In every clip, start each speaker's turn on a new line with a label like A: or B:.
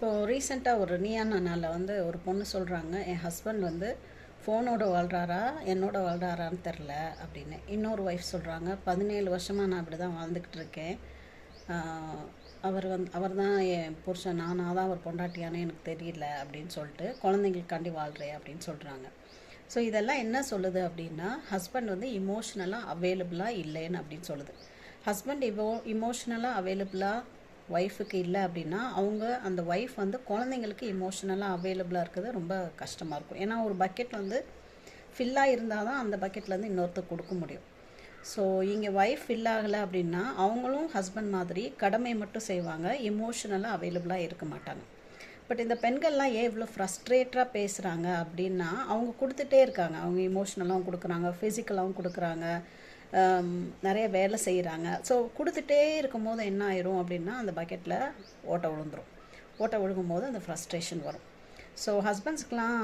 A: இப்போது ரீசெண்டாக ஒரு நீயா நானால வந்து ஒரு பொண்ணு சொல்கிறாங்க, என் ஹஸ்பண்ட் வந்து ஃபோனோட வாழ்கிறாரா என்னோட வாழ்கிறாரான்னு தெரில அப்படின்னு. இன்னொரு ஒய்ஃப் சொல்கிறாங்க, 17 வருஷமாக நான் அப்படி தான் வாழ்ந்துக்கிட்டு இருக்கேன். அவர் தான் என் புருஷன், நான் தான் அவர் பொண்டாட்டியானே எனக்கு தெரியல அப்படின்னு சொல்லிட்டு குழந்தைங்களுக்காண்டி வாழ்கிறேன் அப்படின்னு சொல்கிறாங்க. ஸோ இதெல்லாம் என்ன சொல்லுது அப்படின்னா, ஹஸ்பண்ட் வந்து இமோஷ்னலாக அவைலபிளாக இல்லைன்னு அப்படின்னு சொல்லுது. ஹஸ்பண்ட் இமோஷ்னலாக அவைலபிளாக ஒய்ஃபுக்கு இல்லை அப்படின்னா, அந்த ஒய்ஃப் வந்து குழந்தைங்களுக்கு இமோஷ்னலாக அவைலபிளாக இருக்கிறது ரொம்ப கஷ்டமாக இருக்கும். ஏன்னா ஒரு பக்கெட் வந்து ஃபில்லாக இருந்தால் தான் அந்த பக்கெட்லேருந்து இன்னொருத்தர் கொடுக்க முடியும். ஸோ இங்கே ஒய்ஃப் ஃபில் ஆகலை அப்படின்னா அவங்களும் ஹஸ்பண்ட் மாதிரி கடமை மட்டும் செய்வாங்க, இமோஷ்னலாக அவைலபிளாக இருக்க மாட்டாங்க. பட் இந்த பெண்கள்லாம் ஏன் இவ்வளோ ஃப்ரஸ்ட்ரேட்டாக பேசுகிறாங்க அப்படின்னா, அவங்க கொடுத்துட்டே இருக்காங்க. அவங்க இமோஷ்னலாகவும் கொடுக்குறாங்க, ஃபிசிக்கலாகவும் கொடுக்குறாங்க, நிறைய வேலை செய்கிறாங்க. ஸோ கொடுத்துட்டே இருக்கும் போது என்ன ஆயிரும் அப்படின்னா, அந்த பக்கெட்டில் ஓட்டை விழுந்துடும். ஓட்டை விழுகும் போது அந்த ஃப்ரஸ்ட்ரேஷன் வரும். ஸோ ஹஸ்பண்ட்ஸ்க்கெலாம்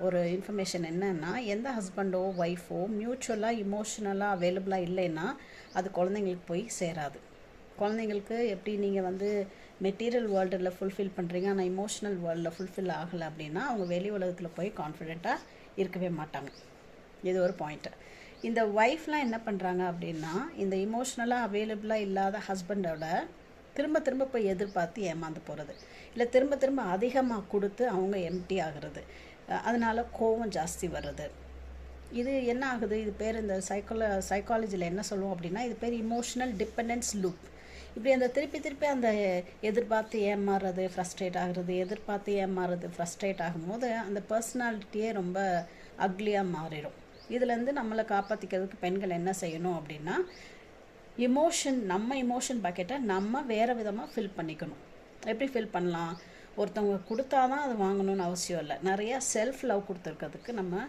A: ஒரு இன்ஃபர்மேஷன் என்னென்னா, எந்த ஹஸ்பண்டோ ஒய்ஃபோ மியூச்சுவலாக இமோஷ்னலாக அவைலபிளாக இல்லைன்னா அது குழந்தைங்களுக்கு போய் சேராது. குழந்தைங்களுக்கு எப்படி நீங்கள் வந்து மெட்டீரியல் வேர்ல்டில் ஃபுல்ஃபில் பண்ணுறீங்க, ஆனால் இமோஷ்னல் வேர்ல்டில் ஃபுல்ஃபில் ஆகலை அப்படின்னா அவங்க வெளி உலகத்தில் போய் கான்ஃபிடெண்ட்டாக இருக்கவே மாட்டாங்க. இது ஒரு பாயிண்ட்டு. இந்த ஒய்ஃப்லாம் என்ன பண்ணுறாங்க அப்படின்னா, இந்த இமோஷ்னலாக அவைலபிளாக இல்லாத ஹஸ்பண்டோட திரும்ப திரும்ப போய் எதிர்பார்த்து ஏமாந்து போகிறது, இல்லை திரும்ப திரும்ப அதிகமாக கொடுத்து அவங்க எம்டி ஆகிறது, அதனால் கோவம் ஜாஸ்தி வருது. இது என்ன ஆகுது, இது பேர் இந்த சைக்காலஜியில் என்ன சொல்லுவோம் அப்படின்னா, இது பேர் இமோஷ்னல் டிபெண்டன்ஸ் லூப். இப்படி அந்த திருப்பி அந்த எதிர்பார்த்து ஏமாறுறது, ஃப்ரஸ்ட்ரேட் ஆகிறது, எதிர்பார்த்து ஏமாறுறது, ஃப்ரஸ்ட்ரேட் ஆகும்போது அந்த பர்சனாலிட்டியே ரொம்ப அக்லியாக மாறிடும். இதுலேருந்து நம்மளை காப்பாற்றிக்கிறதுக்கு பெண்கள் என்ன செய்யணும் அப்படின்னா, நம்ம இமோஷன் பக்கெட்டை நம்ம வேறு விதமாக ஃபில் பண்ணிக்கணும். எப்படி ஃபில் பண்ணலாம்? ஒருத்தவங்க கொடுத்தா தான் அது வாங்கணும்னு அவசியம் இல்லை. நிறையா செல்ஃப் லவ் கொடுத்துருக்கிறதுக்கு நம்ம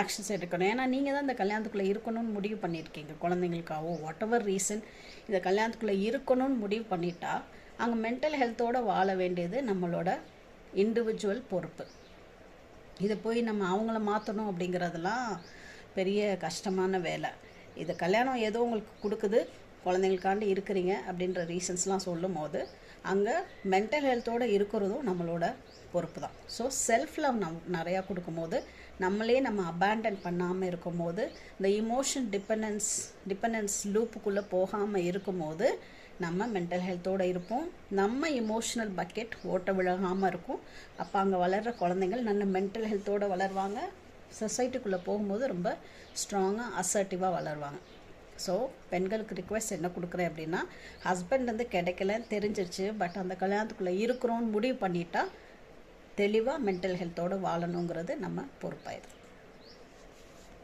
A: ஆக்ஷன்ஸ் எடுக்கணும். ஏன்னா நீங்கள் தான் இந்த கல்யாணத்துக்குள்ளே இருக்கணும்னு முடிவு பண்ணியிருக்கீங்க. குழந்தைங்களுக்காவோ வாட் எவர் ரீசன் இந்த கல்யாணத்துக்குள்ளே இருக்கணும்னு முடிவு பண்ணிட்டா அங்கே மென்டல் ஹெல்த்தோடு வாழ வேண்டியது நம்மளோட இண்டிவிஜுவல் பொறுப்பு. இதை போய் நம்ம அவங்கள மாற்றணும் அப்படிங்கிறதெல்லாம் பெரிய கஷ்டமான வேலை. இது கல்யாணம் ஏதோ உங்களுக்கு கொடுக்குது, குழந்தைங்களுக்காண்டி இருக்கிறீங்க அப்படின்ற ரீசன்ஸ்லாம் சொல்லும் போது அங்கே மென்டல் ஹெல்த்தோடு இருக்கிறதும் நம்மளோட பொறுப்பு தான். ஸோ செல்ஃப் லவ் நிறையா கொடுக்கும்போது, நம்மளே நம்ம அபேண்டன் பண்ணாமல் இருக்கும்போது, இந்த இமோஷன் டிபெண்டன்ஸ் லூப்புக்குள்ளே போகாமல் இருக்கும்போது நம்ம மென்டல் ஹெல்த்தோடு இருப்போம். நம்ம இமோஷ்னல் பக்கெட் ஓட்ட விழாமல் இருக்கும். அப்போ அங்கே வளர்கிற குழந்தைங்கள் நல்ல மென்டல் ஹெல்த்தோடு வளருவாங்க. சொசைட்டிக்குள்ளே போகும்போது ரொம்ப ஸ்ட்ராங்காக அசர்ட்டிவாக வளருவாங்க. ஸோ பெண்களுக்கு ரிக்வெஸ்ட் என்ன கொடுக்குறேன் அப்படின்னா, ஹஸ்பண்ட் வந்து கிடைக்கலன்னு தெரிஞ்சிருச்சு, பட் அந்த கல்யாணத்துக்குள்ளே இருக்கிறோன்னு முடிவு பண்ணிட்டா தெளிவாக மென்டல் ஹெல்த்தோடு வாழணுங்கிறது நம்ம பொறுப்பாயிடும்.